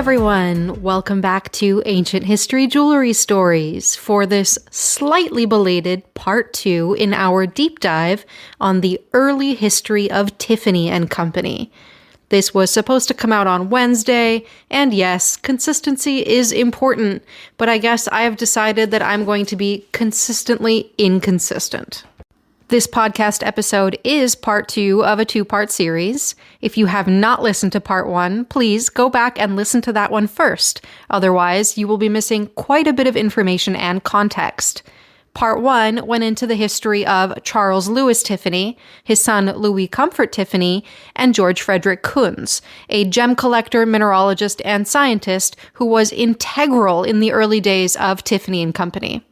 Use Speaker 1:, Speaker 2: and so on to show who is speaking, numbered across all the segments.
Speaker 1: everyone! Welcome back to Ancient History Jewelry Stories for this slightly belated part 2 in our deep dive on the early history of Tiffany and Company. This was supposed to come out on Wednesday, and yes, consistency is important, but I guess I have decided that I'm going to be consistently inconsistent. This podcast episode is part 2 of a 2-part series. If you have not listened to part 1, please go back and listen to that one first. Otherwise, you will be missing quite a bit of information and context. Part 1 went into the history of Charles Louis Tiffany, his son Louis Comfort Tiffany, and George Frederick Kunz, a gem collector, mineralogist, and scientist who was integral in the early days of Tiffany and Company.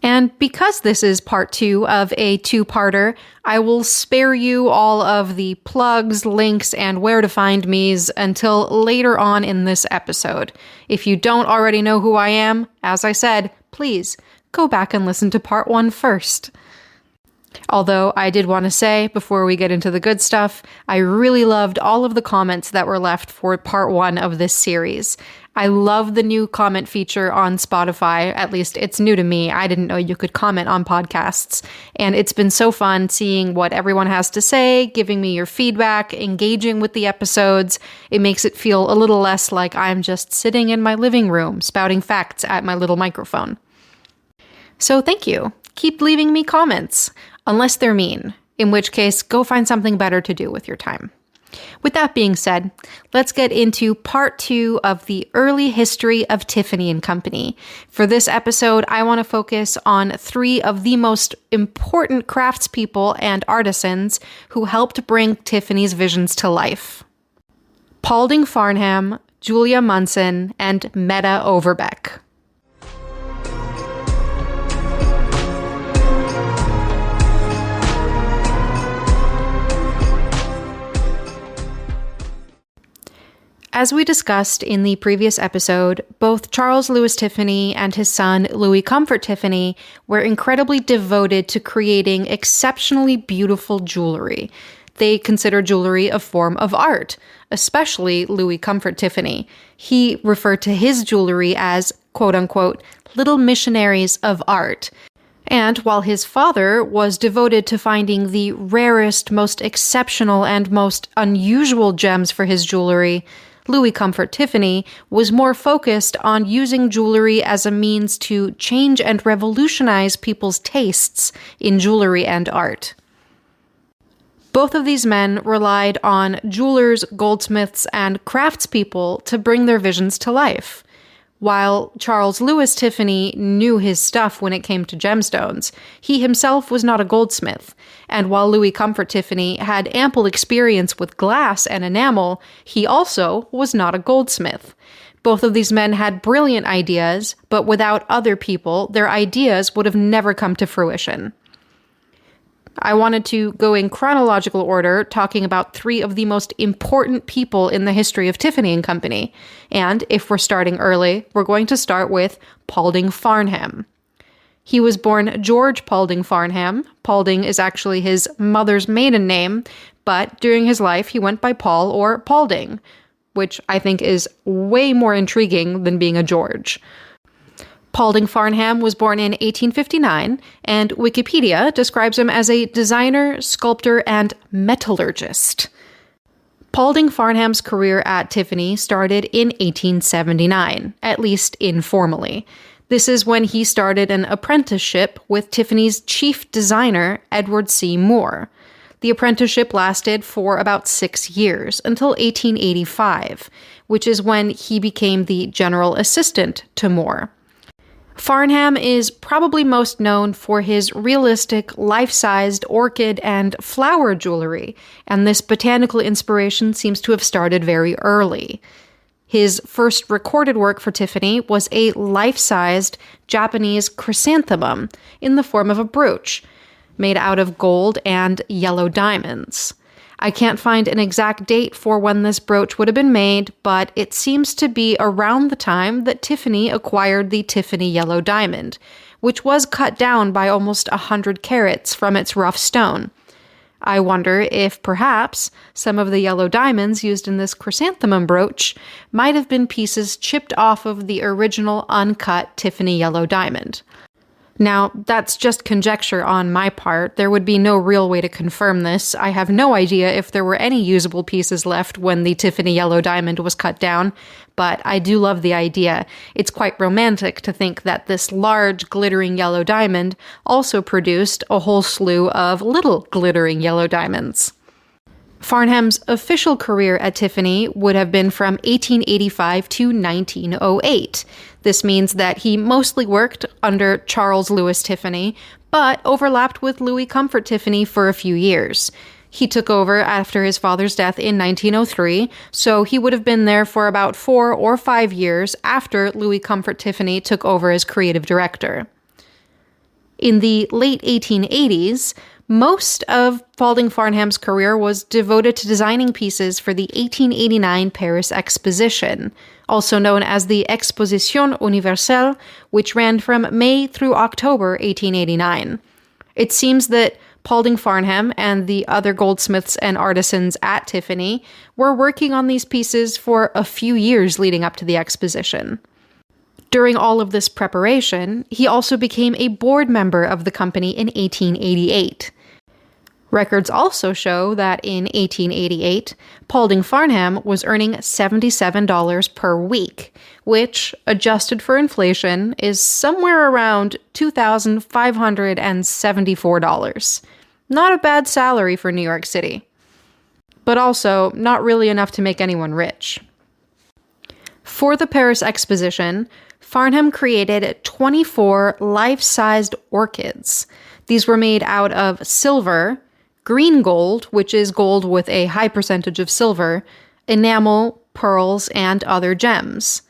Speaker 1: And because this is part 2 of a 2-parter, I will spare you all of the plugs, links, and where to find me's until later on in this episode. If you don't already know who I am, as I said, please go back and listen to part 1 first. Although I did want to say, before we get into the good stuff, I really loved all of the comments that were left for part 1 of this series. I love the new comment feature on Spotify. At least it's new to me. I didn't know you could comment on podcasts. And it's been so fun seeing what everyone has to say, giving me your feedback, engaging with the episodes. It makes it feel a little less like I'm just sitting in my living room spouting facts at my little microphone. So thank you. Keep leaving me comments, unless they're mean, in which case go find something better to do with your time. With that being said, let's get into part 2 of the early history of Tiffany and Company. For this episode, I want to focus on 3 of the most important craftspeople and artisans who helped bring Tiffany's visions to life: Paulding Farnham, Julia Munson, and Meta Overbeck. As we discussed in the previous episode, both Charles Louis Tiffany and his son Louis Comfort Tiffany were incredibly devoted to creating exceptionally beautiful jewelry. They consider jewelry a form of art, especially Louis Comfort Tiffany. He referred to his jewelry as, quote-unquote, little missionaries of art. And while his father was devoted to finding the rarest, most exceptional, and most unusual gems for his jewelry, Louis Comfort Tiffany was more focused on using jewelry as a means to change and revolutionize people's tastes in jewelry and art. Both of these men relied on jewelers, goldsmiths, and craftspeople to bring their visions to life. While Charles Louis Tiffany knew his stuff when it came to gemstones, he himself was not a goldsmith. And while Louis Comfort Tiffany had ample experience with glass and enamel, he also was not a goldsmith. Both of these men had brilliant ideas, but without other people, their ideas would have never come to fruition. I wanted to go in chronological order, talking about 3 of the most important people in the history of Tiffany and Company. And if we're starting early, we're going to start with Paulding Farnham. He was born George Paulding Farnham. Paulding is actually his mother's maiden name, but during his life he went by Paul or Paulding, which I think is way more intriguing than being a George. Paulding Farnham was born in 1859, and Wikipedia describes him as a designer, sculptor, and metallurgist. Paulding Farnham's career at Tiffany started in 1879, at least informally. This is when he started an apprenticeship with Tiffany's chief designer, Edward C. Moore. The apprenticeship lasted for about 6 years, until 1885, which is when he became the general assistant to Moore. Farnham is probably most known for his realistic, life-sized orchid and flower jewelry, and this botanical inspiration seems to have started very early. His first recorded work for Tiffany was a life-sized Japanese chrysanthemum in the form of a brooch, made out of gold and yellow diamonds. I can't find an exact date for when this brooch would have been made, but it seems to be around the time that Tiffany acquired the Tiffany yellow diamond, which was cut down by almost 100 carats from its rough stone. I wonder if perhaps some of the yellow diamonds used in this chrysanthemum brooch might have been pieces chipped off of the original uncut Tiffany yellow diamond. Now, that's just conjecture on my part. There would be no real way to confirm this. I have no idea if there were any usable pieces left when the Tiffany yellow diamond was cut down, but I do love the idea. It's quite romantic to think that this large, glittering yellow diamond also produced a whole slew of little glittering yellow diamonds. Farnham's official career at Tiffany would have been from 1885 to 1908. This means that he mostly worked under Charles Louis Tiffany, but overlapped with Louis Comfort Tiffany for a few years. He took over after his father's death in 1903, so he would have been there for about 4 or 5 years after Louis Comfort Tiffany took over as creative director. In the late 1880s, most of Paulding Farnham's career was devoted to designing pieces for the 1889 Paris Exposition, also known as the Exposition Universelle, which ran from May through October 1889. It seems that Paulding Farnham and the other goldsmiths and artisans at Tiffany were working on these pieces for a few years leading up to the exposition. During all of this preparation, he also became a board member of the company in 1888. Records also show that in 1888, Paulding Farnham was earning $77 per week, which, adjusted for inflation, is somewhere around $2,574. Not a bad salary for New York City. But also, not really enough to make anyone rich. For the Paris Exposition, Farnham created 24 life-sized orchids. These were made out of silver, green gold, which is gold with a high percentage of silver, enamel, pearls, and other gems.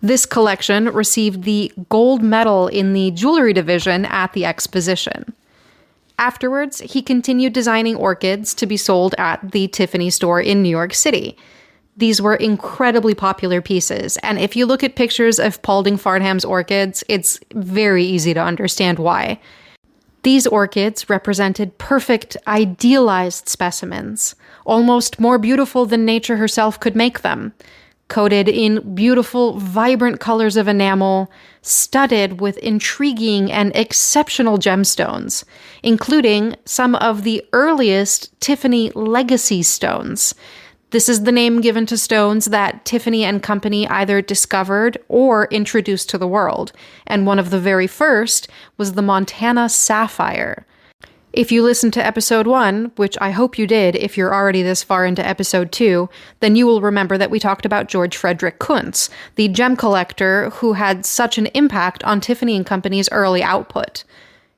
Speaker 1: This collection received the gold medal in the jewelry division at the exposition. Afterwards, he continued designing orchids to be sold at the Tiffany store in New York City. These were incredibly popular pieces, and if you look at pictures of Paulding Farnham's orchids, it's very easy to understand why. These orchids represented perfect, idealized specimens, almost more beautiful than nature herself could make them, coated in beautiful, vibrant colors of enamel, studded with intriguing and exceptional gemstones, including some of the earliest Tiffany legacy stones. This is the name given to stones that Tiffany and Company either discovered or introduced to the world, and one of the very first was the Montana sapphire. If you listened to episode 1, which I hope you did if you're already this far into episode 2, then you will remember that we talked about George Frederick Kuntz, the gem collector who had such an impact on Tiffany and Company's early output.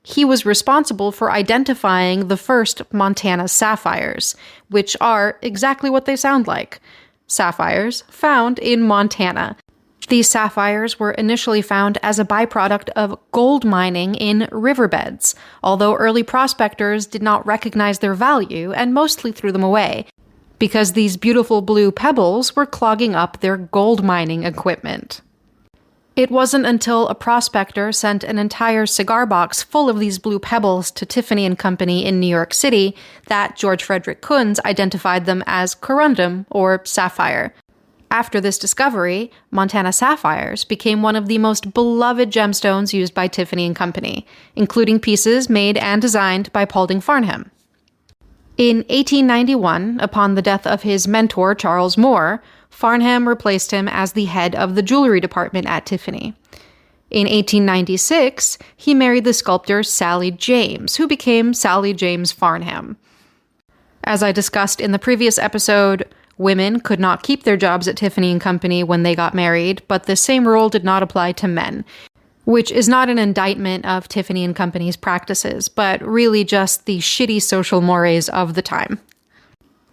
Speaker 1: He was responsible for identifying the first Montana sapphires, which are exactly what they sound like. Sapphires found in Montana. These sapphires were initially found as a byproduct of gold mining in riverbeds, although early prospectors did not recognize their value and mostly threw them away, because these beautiful blue pebbles were clogging up their gold mining equipment. It wasn't until a prospector sent an entire cigar box full of these blue pebbles to Tiffany and Company in New York City that George Frederick Kuntz identified them as corundum, or sapphire. After this discovery, Montana sapphires became one of the most beloved gemstones used by Tiffany and Company, including pieces made and designed by Paulding Farnham. In 1891, upon the death of his mentor, Charles Moore, Farnham replaced him as the head of the jewelry department at Tiffany. In 1896, he married the sculptor Sally James, who became Sally James Farnham. As I discussed in the previous episode, women could not keep their jobs at Tiffany & Company when they got married, but the same rule did not apply to men, which is not an indictment of Tiffany & Company's practices, but really just the shitty social mores of the time.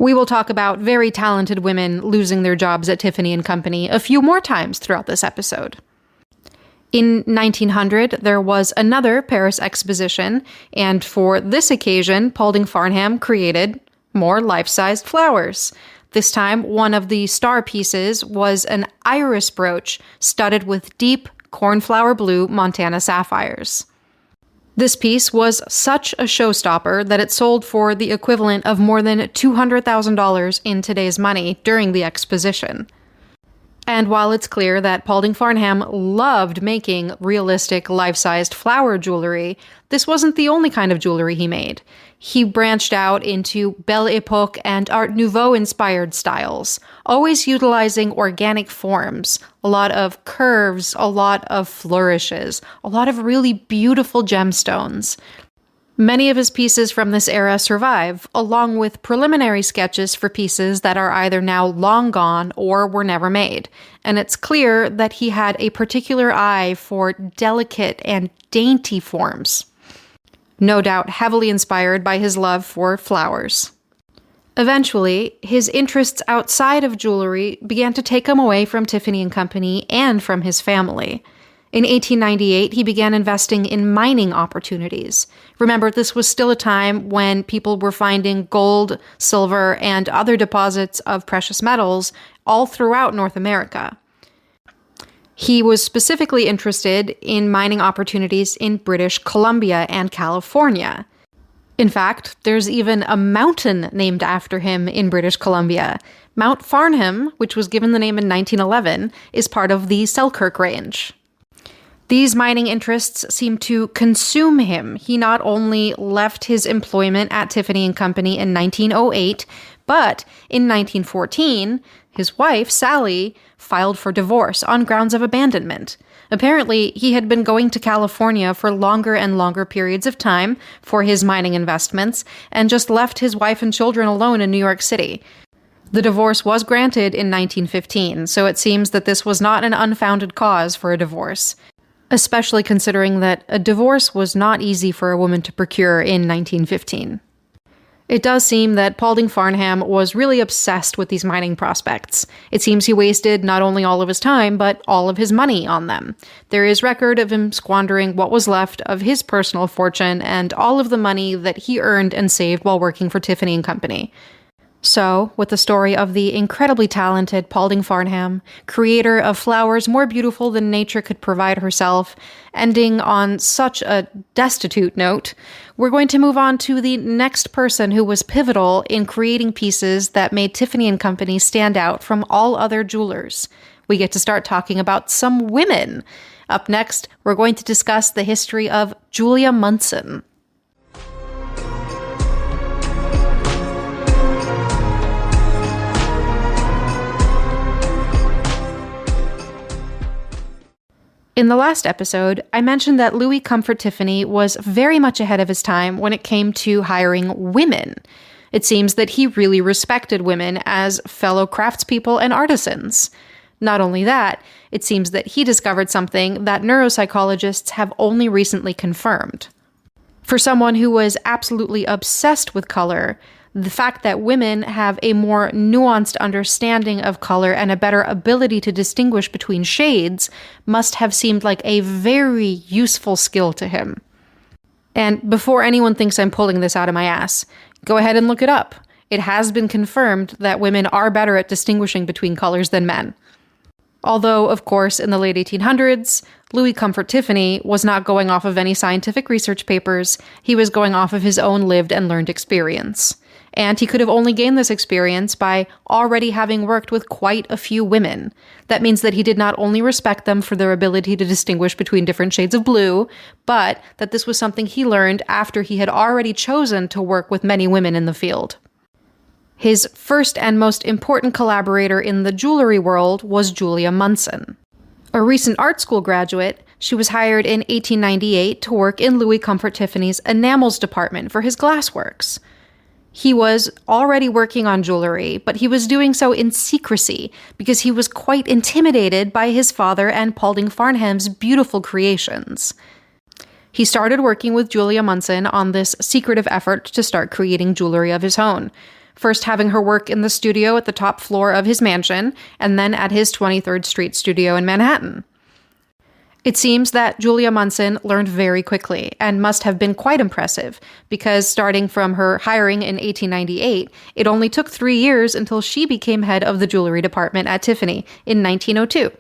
Speaker 1: We will talk about very talented women losing their jobs at Tiffany & Company a few more times throughout this episode. In 1900, there was another Paris exposition, and for this occasion, Paulding Farnham created more life-sized flowers. This time, one of the star pieces was an iris brooch studded with deep cornflower blue Montana sapphires. This piece was such a showstopper that it sold for the equivalent of more than $200,000 in today's money during the exposition. And while it's clear that Paulding Farnham loved making realistic, life-sized flower jewelry, this wasn't the only kind of jewelry he made. He branched out into Belle Epoque and Art Nouveau-inspired styles, always utilizing organic forms, a lot of curves, a lot of flourishes, a lot of really beautiful gemstones. Many of his pieces from this era survive, along with preliminary sketches for pieces that are either now long gone or were never made, and it's clear that he had a particular eye for delicate and dainty forms, no doubt heavily inspired by his love for flowers. Eventually, his interests outside of jewelry began to take him away from Tiffany and Company and from his family. In 1898, he began investing in mining opportunities. Remember, this was still a time when people were finding gold, silver, and other deposits of precious metals all throughout North America. He was specifically interested in mining opportunities in British Columbia and California. In fact, there's even a mountain named after him in British Columbia. Mount Farnham, which was given the name in 1911, is part of the Selkirk Range. These mining interests seemed to consume him. He not only left his employment at Tiffany and Company in 1908, but in 1914, his wife, Sally, filed for divorce on grounds of abandonment. Apparently, he had been going to California for longer and longer periods of time for his mining investments and just left his wife and children alone in New York City. The divorce was granted in 1915, so it seems that this was not an unfounded cause for a divorce, especially considering that a divorce was not easy for a woman to procure in 1915. It does seem that Paulding Farnham was really obsessed with these mining prospects. It seems he wasted not only all of his time, but all of his money on them. There is record of him squandering what was left of his personal fortune and all of the money that he earned and saved while working for Tiffany and Company. So, with the story of the incredibly talented Paulding Farnham, creator of flowers more beautiful than nature could provide herself, ending on such a destitute note, we're going to move on to the next person who was pivotal in creating pieces that made Tiffany and Company stand out from all other jewelers. We get to start talking about some women. Up next, we're going to discuss the history of Julia Munson. In the last episode, I mentioned that Louis Comfort Tiffany was very much ahead of his time when it came to hiring women. It seems that he really respected women as fellow craftspeople and artisans. Not only that, it seems that he discovered something that neuropsychologists have only recently confirmed. For someone who was absolutely obsessed with color, the fact that women have a more nuanced understanding of color and a better ability to distinguish between shades must have seemed like a very useful skill to him. And before anyone thinks I'm pulling this out of my ass, go ahead and look it up. It has been confirmed that women are better at distinguishing between colors than men. Although, of course, in the late 1800s, Louis Comfort Tiffany was not going off of any scientific research papers, he was going off of his own lived and learned experience. And he could have only gained this experience by already having worked with quite a few women. That means that he did not only respect them for their ability to distinguish between different shades of blue, but that this was something he learned after he had already chosen to work with many women in the field. His first and most important collaborator in the jewelry world was Julia Munson. A recent art school graduate, she was hired in 1898 to work in Louis Comfort Tiffany's enamels department for his glassworks. He was already working on jewelry, but he was doing so in secrecy because he was quite intimidated by his father and Paulding Farnham's beautiful creations. He started working with Julia Munson on this secretive effort to start creating jewelry of his own, first having her work in the studio at the top floor of his mansion, and then at his 23rd Street studio in Manhattan. It seems that Julia Munson learned very quickly and must have been quite impressive, because starting from her hiring in 1898, it only took 3 years until she became head of the jewelry department at Tiffany in 1902.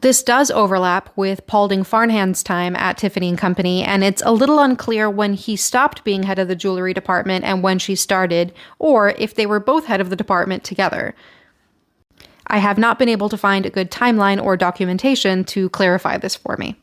Speaker 1: This does overlap with Paulding Farnham's time at Tiffany & Company, and it's a little unclear when he stopped being head of the jewelry department and when she started, or if they were both head of the department together. I have not been able to find a good timeline or documentation to clarify this for me.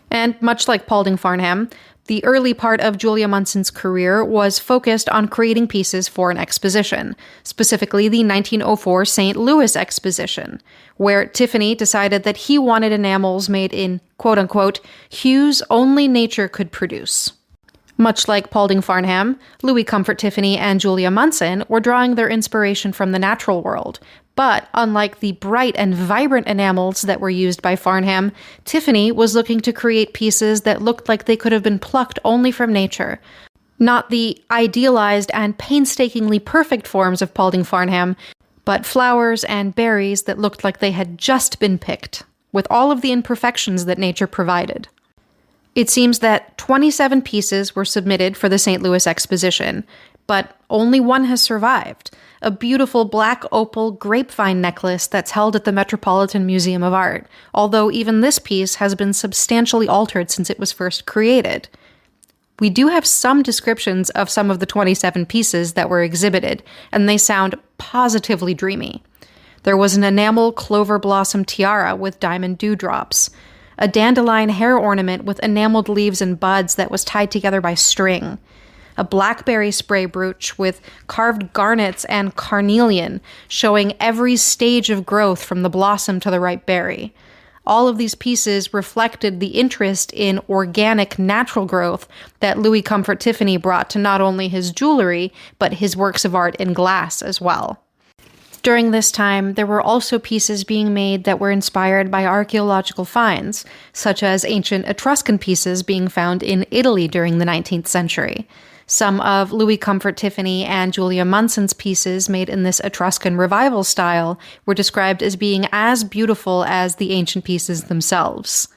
Speaker 1: And much like Paulding Farnham, the early part of Julia Munson's career was focused on creating pieces for an exposition, specifically the 1904 St. Louis Exposition, where Tiffany decided that he wanted enamels made in, quote-unquote, hues only nature could produce. Much like Paulding Farnham, Louis Comfort Tiffany and Julia Munson were drawing their inspiration from the natural world, but unlike the bright and vibrant enamels that were used by Farnham, Tiffany was looking to create pieces that looked like they could have been plucked only from nature. Not the idealized and painstakingly perfect forms of Paulding Farnham, but flowers and berries that looked like they had just been picked, with all of the imperfections that nature provided. It seems that 27 pieces were submitted for the St. Louis Exposition, but only one has survived, a beautiful black opal grapevine necklace that's held at the Metropolitan Museum of Art, although even this piece has been substantially altered since it was first created. We do have some descriptions of some of the 27 pieces that were exhibited, and they sound positively dreamy. There was an enamel clover blossom tiara with diamond dewdrops, a dandelion hair ornament with enameled leaves and buds that was tied together by string, a blackberry spray brooch with carved garnets and carnelian, showing every stage of growth from the blossom to the ripe berry. All of these pieces reflected the interest in organic, natural growth that Louis Comfort Tiffany brought to not only his jewelry, but his works of art in glass as well. During this time, there were also pieces being made that were inspired by archaeological finds, such as ancient Etruscan pieces being found in Italy during the 19th century. Some of Louis Comfort Tiffany and Julia Munson's pieces made in this Etruscan revival style were described as being as beautiful as the ancient pieces themselves.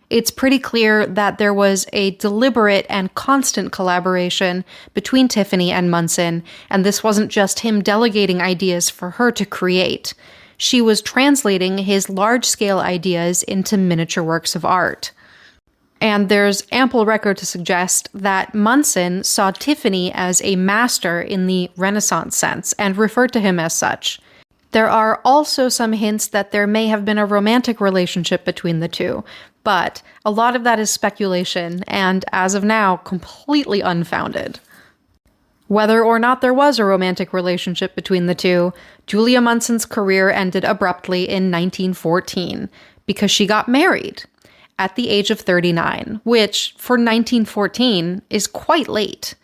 Speaker 1: It's pretty clear that there was a deliberate and constant collaboration between Tiffany and Munson, and this wasn't just him delegating ideas for her to create. She was translating his large-scale ideas into miniature works of art. And there's ample record to suggest that Munson saw Tiffany as a master in the Renaissance sense and referred to him as such. There are also some hints that there may have been a romantic relationship between the two, but a lot of that is speculation and, as of now, completely unfounded. Whether or not there was a romantic relationship between the two, Julia Munson's career ended abruptly in 1914 because she got married at the age of 39, which, for 1914, is quite late.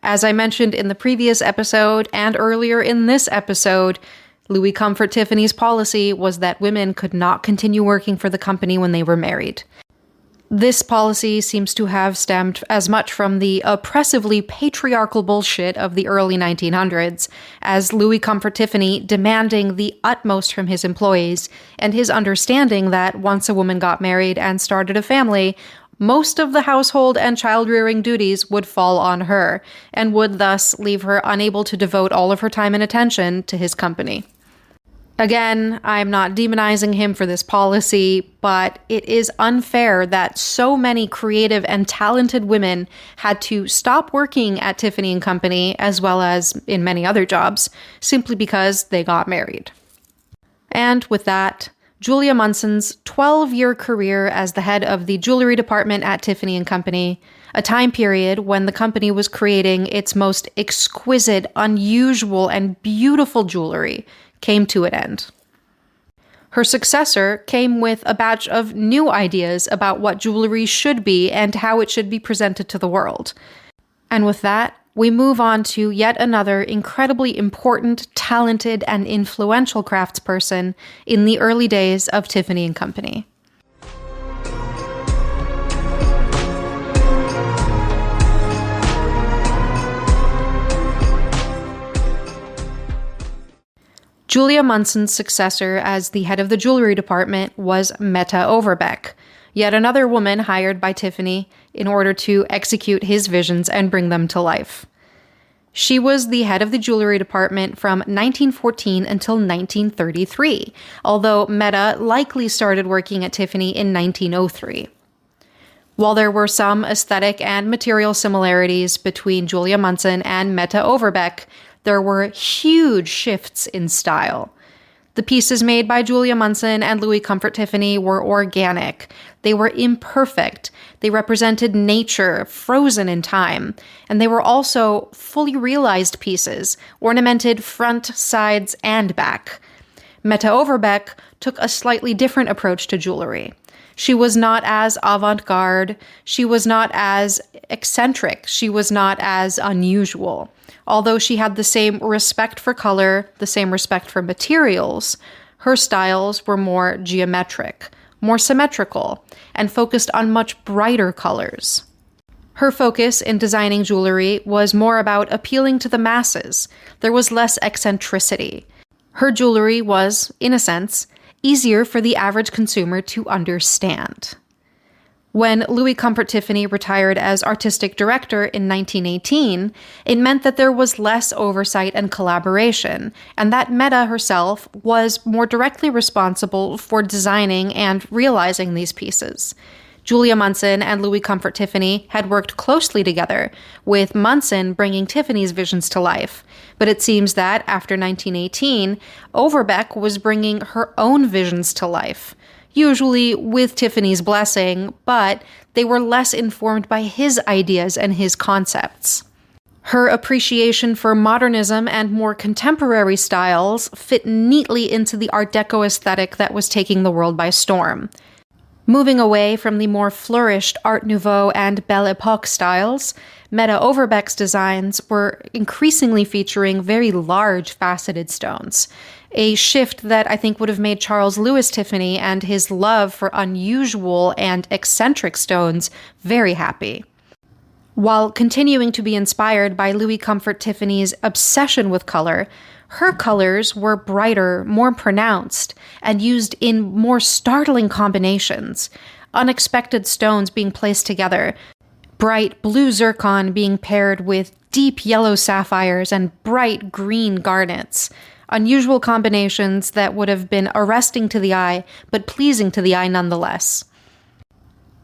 Speaker 1: As I mentioned in the previous episode and earlier in this episode, Louis Comfort Tiffany's policy was that women could not continue working for the company when they were married. This policy seems to have stemmed as much from the oppressively patriarchal bullshit of the early 1900s as Louis Comfort Tiffany demanding the utmost from his employees and his understanding that once a woman got married and started a family, most of the household and child-rearing duties would fall on her and would thus leave her unable to devote all of her time and attention to his company. Again, I'm not demonizing him for this policy, but it is unfair that so many creative and talented women had to stop working at Tiffany & Company, as well as in many other jobs, simply because they got married. And with that, Julia Munson's 12-year career as the head of the jewelry department at Tiffany & Company, a time period when the company was creating its most exquisite, unusual, and beautiful jewelry, came to an end. Her successor came with a batch of new ideas about what jewelry should be and how it should be presented to the world. And with that, we move on to yet another incredibly important, talented, and influential craftsperson in the early days of Tiffany & Company. Julia Munson's successor as the head of the jewelry department was Meta Overbeck, yet another woman hired by Tiffany in order to execute his visions and bring them to life. She was the head of the jewelry department from 1914 until 1933, although Meta likely started working at Tiffany in 1903. While there were some aesthetic and material similarities between Julia Munson and Meta Overbeck, there were huge shifts in style. The pieces made by Julia Munson and Louis Comfort Tiffany were organic. They were imperfect. They represented nature, frozen in time. And they were also fully realized pieces, ornamented front, sides, and back. Meta Overbeck took a slightly different approach to jewelry. She was not as avant-garde. She was not as eccentric. She was not as unusual. Although she had the same respect for color, the same respect for materials, her styles were more geometric, more symmetrical, and focused on much brighter colors. Her focus in designing jewelry was more about appealing to the masses. There was less eccentricity. Her jewelry was, in a sense, easier for the average consumer to understand. When Louis Comfort Tiffany retired as artistic director in 1918, it meant that there was less oversight and collaboration, and that Meta herself was more directly responsible for designing and realizing these pieces. Julia Munson and Louis Comfort Tiffany had worked closely together, with Munson bringing Tiffany's visions to life. But it seems that, after 1918, Overbeck was bringing her own visions to life. Usually with Tiffany's blessing, but they were less informed by his ideas and his concepts. Her appreciation for modernism and more contemporary styles fit neatly into the Art Deco aesthetic that was taking the world by storm. Moving away from the more flourished Art Nouveau and Belle Epoque styles, Meta Overbeck's designs were increasingly featuring very large faceted stones, a shift that I think would have made Charles Louis Tiffany and his love for unusual and eccentric stones very happy. While continuing to be inspired by Louis Comfort Tiffany's obsession with color, her colors were brighter, more pronounced, and used in more startling combinations. Unexpected stones being placed together, bright blue zircon being paired with deep yellow sapphires and bright green garnets. Unusual combinations that would have been arresting to the eye, but pleasing to the eye nonetheless.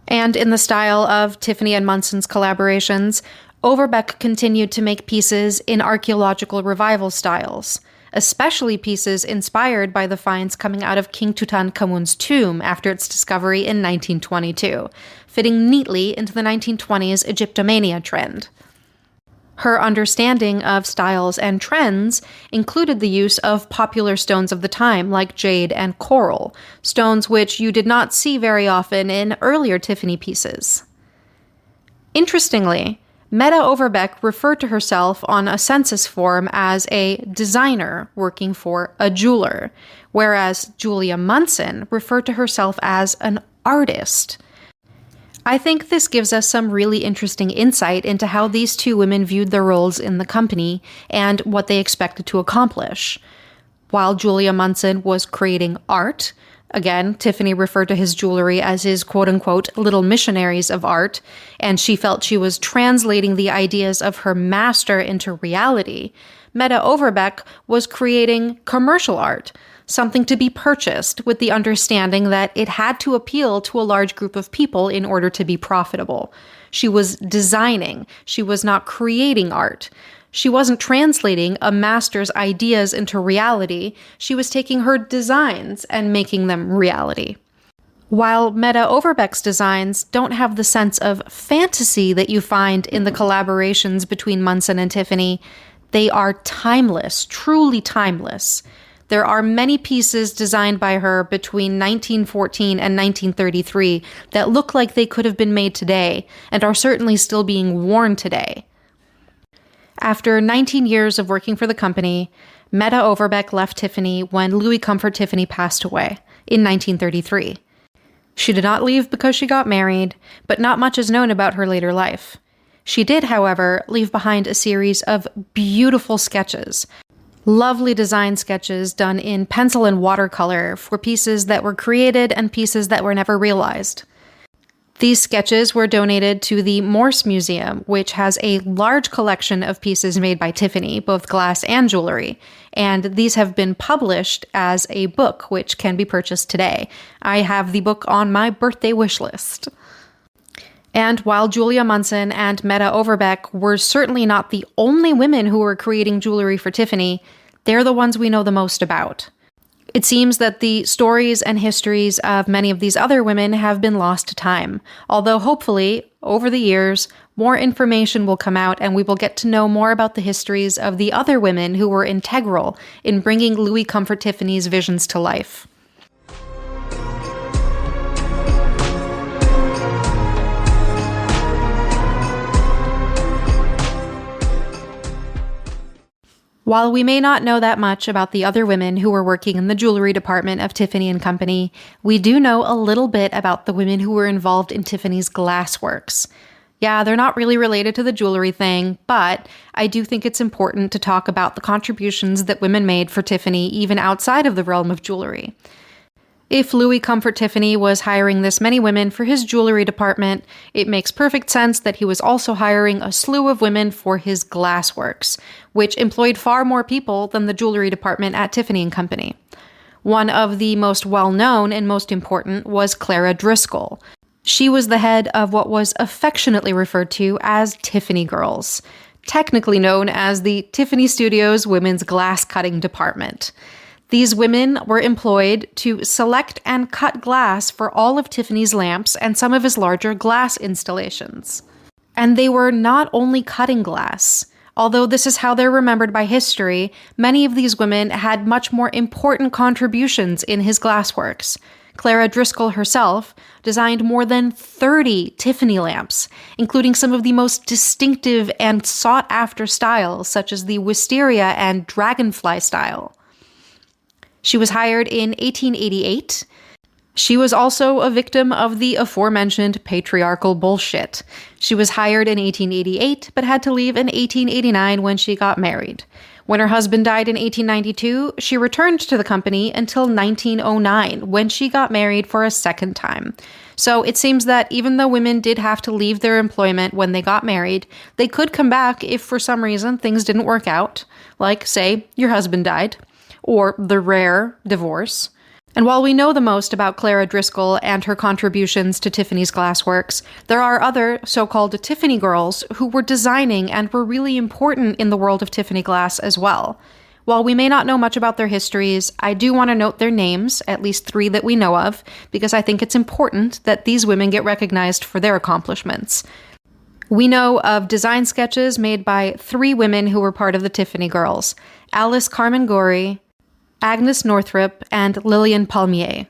Speaker 1: And in the style of Tiffany and Munson's collaborations, Overbeck continued to make pieces in archaeological revival styles, especially pieces inspired by the finds coming out of King Tutankhamun's tomb after its discovery in 1922, fitting neatly into the 1920s Egyptomania trend. Her understanding of styles and trends included the use of popular stones of the time like jade and coral, stones which you did not see very often in earlier Tiffany pieces. Interestingly, Meta Overbeck referred to herself on a census form as a designer working for a jeweler, whereas Julia Munson referred to herself as an artist. I think this gives us some really interesting insight into how these two women viewed their roles in the company and what they expected to accomplish. While Julia Munson was creating art, again, Tiffany referred to his jewelry as his quote-unquote little missionaries of art, and she felt she was translating the ideas of her master into reality. Meta Overbeck was creating commercial art, something to be purchased with the understanding that it had to appeal to a large group of people in order to be profitable. She was designing. She was not creating art. She wasn't translating a master's ideas into reality. She was taking her designs and making them reality. While Meta Overbeck's designs don't have the sense of fantasy that you find in the collaborations between Munson and Tiffany, they are timeless, truly timeless. There are many pieces designed by her between 1914 and 1933 that look like they could have been made today and are certainly still being worn today. After 19 years of working for the company, Meta Overbeck left Tiffany when Louis Comfort Tiffany passed away in 1933. She did not leave because she got married, but not much is known about her later life. She did, however, leave behind a series of beautiful sketches. Lovely design sketches done in pencil and watercolor for pieces that were created and pieces that were never realized. These sketches were donated to the Morse Museum, which has a large collection of pieces made by Tiffany, both glass and jewelry. And these have been published as a book, which can be purchased today. I have the book on my birthday wish list. And while Julia Munson and Meta Overbeck were certainly not the only women who were creating jewelry for Tiffany, they're the ones we know the most about. It seems that the stories and histories of many of these other women have been lost to time, although hopefully, over the years, more information will come out and we will get to know more about the histories of the other women who were integral in bringing Louis Comfort Tiffany's visions to life. While we may not know that much about the other women who were working in the jewelry department of Tiffany & Company, we do know a little bit about the women who were involved in Tiffany's glassworks. Yeah, they're not really related to the jewelry thing, but I do think it's important to talk about the contributions that women made for Tiffany even outside of the realm of jewelry. If Louis Comfort Tiffany was hiring this many women for his jewelry department, it makes perfect sense that he was also hiring a slew of women for his glassworks, which employed far more people than the jewelry department at Tiffany & Company. One of the most well-known and most important was Clara Driscoll. She was the head of what was affectionately referred to as Tiffany Girls, technically known as the Tiffany Studios Women's Glass Cutting Department. These women were employed to select and cut glass for all of Tiffany's lamps and some of his larger glass installations. And they were not only cutting glass. Although this is how they're remembered by history, many of these women had much more important contributions in his glassworks. Clara Driscoll herself designed more than 30 Tiffany lamps, including some of the most distinctive and sought-after styles, such as the wisteria and dragonfly style. She was hired in 1888. She was also a victim of the aforementioned patriarchal bullshit. She was hired in 1888, but had to leave in 1889 when she got married. When her husband died in 1892, she returned to the company until 1909, when she got married for a second time. So it seems that even though women did have to leave their employment when they got married, they could come back if for some reason things didn't work out, like, say, your husband died, or the rare divorce. And while we know the most about Clara Driscoll and her contributions to Tiffany's glassworks, there are other so-called Tiffany girls who were designing and were really important in the world of Tiffany glass as well. While we may not know much about their histories, I do want to note their names, at least 3 that we know of, because I think it's important that these women get recognized for their accomplishments. We know of design sketches made by 3 women who were part of the Tiffany girls: Alice Carmen Gorey, Agnes Northrup, and Lillian Palmier.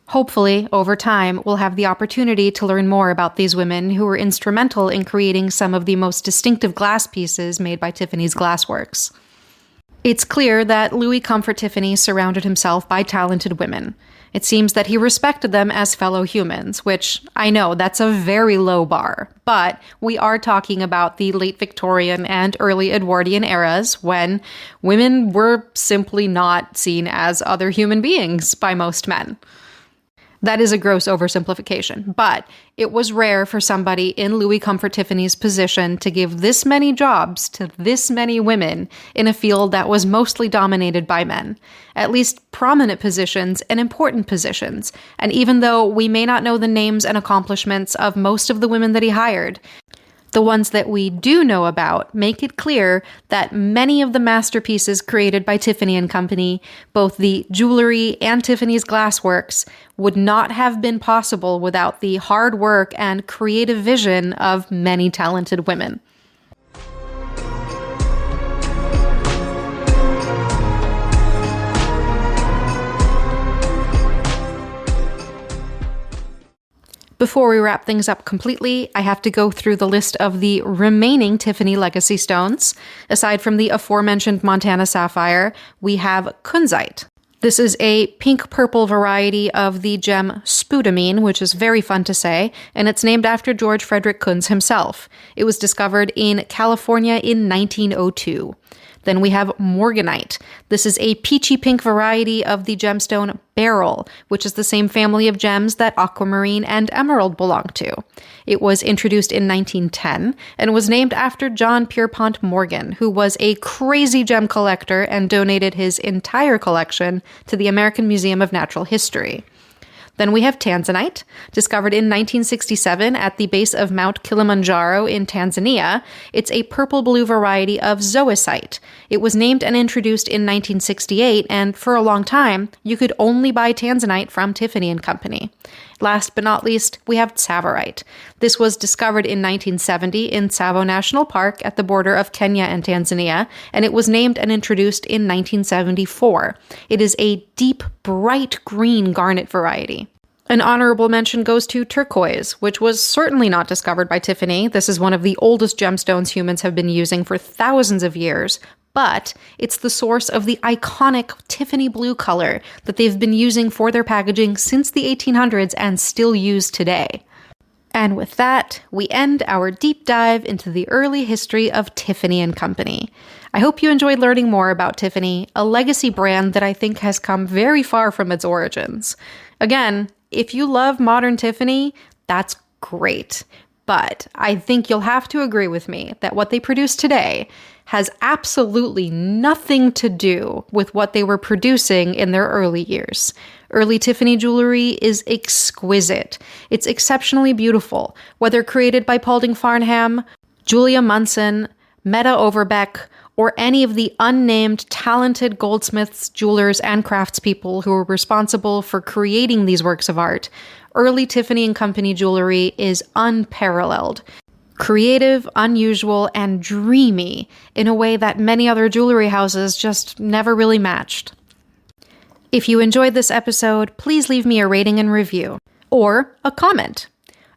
Speaker 1: Hopefully, over time, we'll have the opportunity to learn more about these women who were instrumental in creating some of the most distinctive glass pieces made by Tiffany's glassworks. It's clear that Louis Comfort Tiffany surrounded himself by talented women. It seems that he respected them as fellow humans, which I know that's a very low bar, but we are talking about the late Victorian and early Edwardian eras when women were simply not seen as other human beings by most men. That is a gross oversimplification, but it was rare for somebody in Louis Comfort Tiffany's position to give this many jobs to this many women in a field that was mostly dominated by men, at least prominent positions and important positions. And even though we may not know the names and accomplishments of most of the women that he hired, the ones that we do know about make it clear that many of the masterpieces created by Tiffany & Company, both the jewelry and Tiffany's glassworks, would not have been possible without the hard work and creative vision of many talented women. Before we wrap things up completely, I have to go through the list of the remaining Tiffany legacy stones. Aside from the aforementioned Montana sapphire, we have kunzite. This is a pink-purple variety of the gem spudamine, which is very fun to say, and it's named after George Frederick Kunz himself. It was discovered in California in 1902. Then we have morganite. This is a peachy pink variety of the gemstone beryl, which is the same family of gems that aquamarine and emerald belong to. It was introduced in 1910 and was named after John Pierpont Morgan, who was a crazy gem collector and donated his entire collection to the American Museum of Natural History. Then we have tanzanite, discovered in 1967 at the base of Mount Kilimanjaro in Tanzania. It's a purple-blue variety of zoisite. It was named and introduced in 1968, and for a long time, you could only buy tanzanite from Tiffany & Company. Last but not least, we have tsavorite. This was discovered in 1970 in Tsavo National Park at the border of Kenya and Tanzania, and it was named and introduced in 1974. It is a deep, bright green garnet variety. An honorable mention goes to turquoise, which was certainly not discovered by Tiffany. This is one of the oldest gemstones humans have been using for thousands of years, but it's the source of the iconic Tiffany blue color that they've been using for their packaging since the 1800s and still use today. And with that, we end our deep dive into the early history of Tiffany & Company. I hope you enjoyed learning more about Tiffany, a legacy brand that I think has come very far from its origins. Again, if you love modern Tiffany, that's great. But I think you'll have to agree with me that what they produce today has absolutely nothing to do with what they were producing in their early years. Early Tiffany jewelry is exquisite. It's exceptionally beautiful, whether created by Paulding Farnham, Julia Munson, Meta Overbeck, or any of the unnamed talented goldsmiths, jewelers, and craftspeople who were responsible for creating these works of art. Early Tiffany & Company jewelry is unparalleled. Creative, unusual, and dreamy in a way that many other jewelry houses just never really matched. If you enjoyed this episode, please leave me a rating and review, or a comment.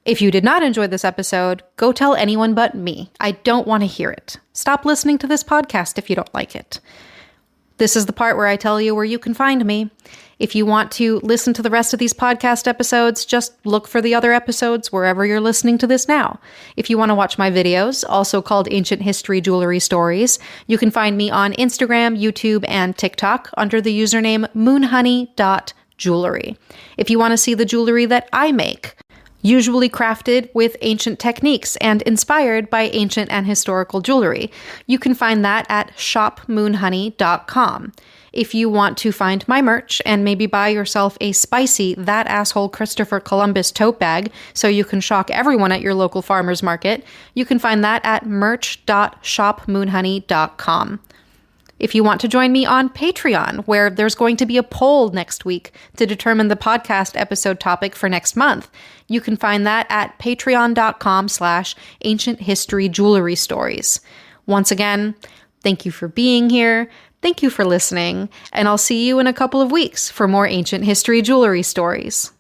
Speaker 1: If you did not enjoy this episode, go tell anyone but me. I don't want to hear it. Stop listening to this podcast if you don't like it. This is the part where I tell you where you can find me. If you want to listen to the rest of these podcast episodes, just look for the other episodes wherever you're listening to this now. If you want to watch my videos, also called Ancient History Jewelry Stories, you can find me on Instagram, YouTube, and TikTok under the username moonhoney.jewelry. If you want to see the jewelry that I make, usually crafted with ancient techniques and inspired by ancient and historical jewelry, you can find that at shopmoonhoney.com. If you want to find my merch and maybe buy yourself a spicy That Asshole Christopher Columbus tote bag so you can shock everyone at your local farmer's market, you can find that at merch.shopmoonhoney.com. If you want to join me on Patreon, where there's going to be a poll next week to determine the podcast episode topic for next month, you can find that at patreon.com/ancient history jewelry stories. Once again, thank you for being here. Thank you for listening, and I'll see you in a couple of weeks for more ancient history jewelry stories.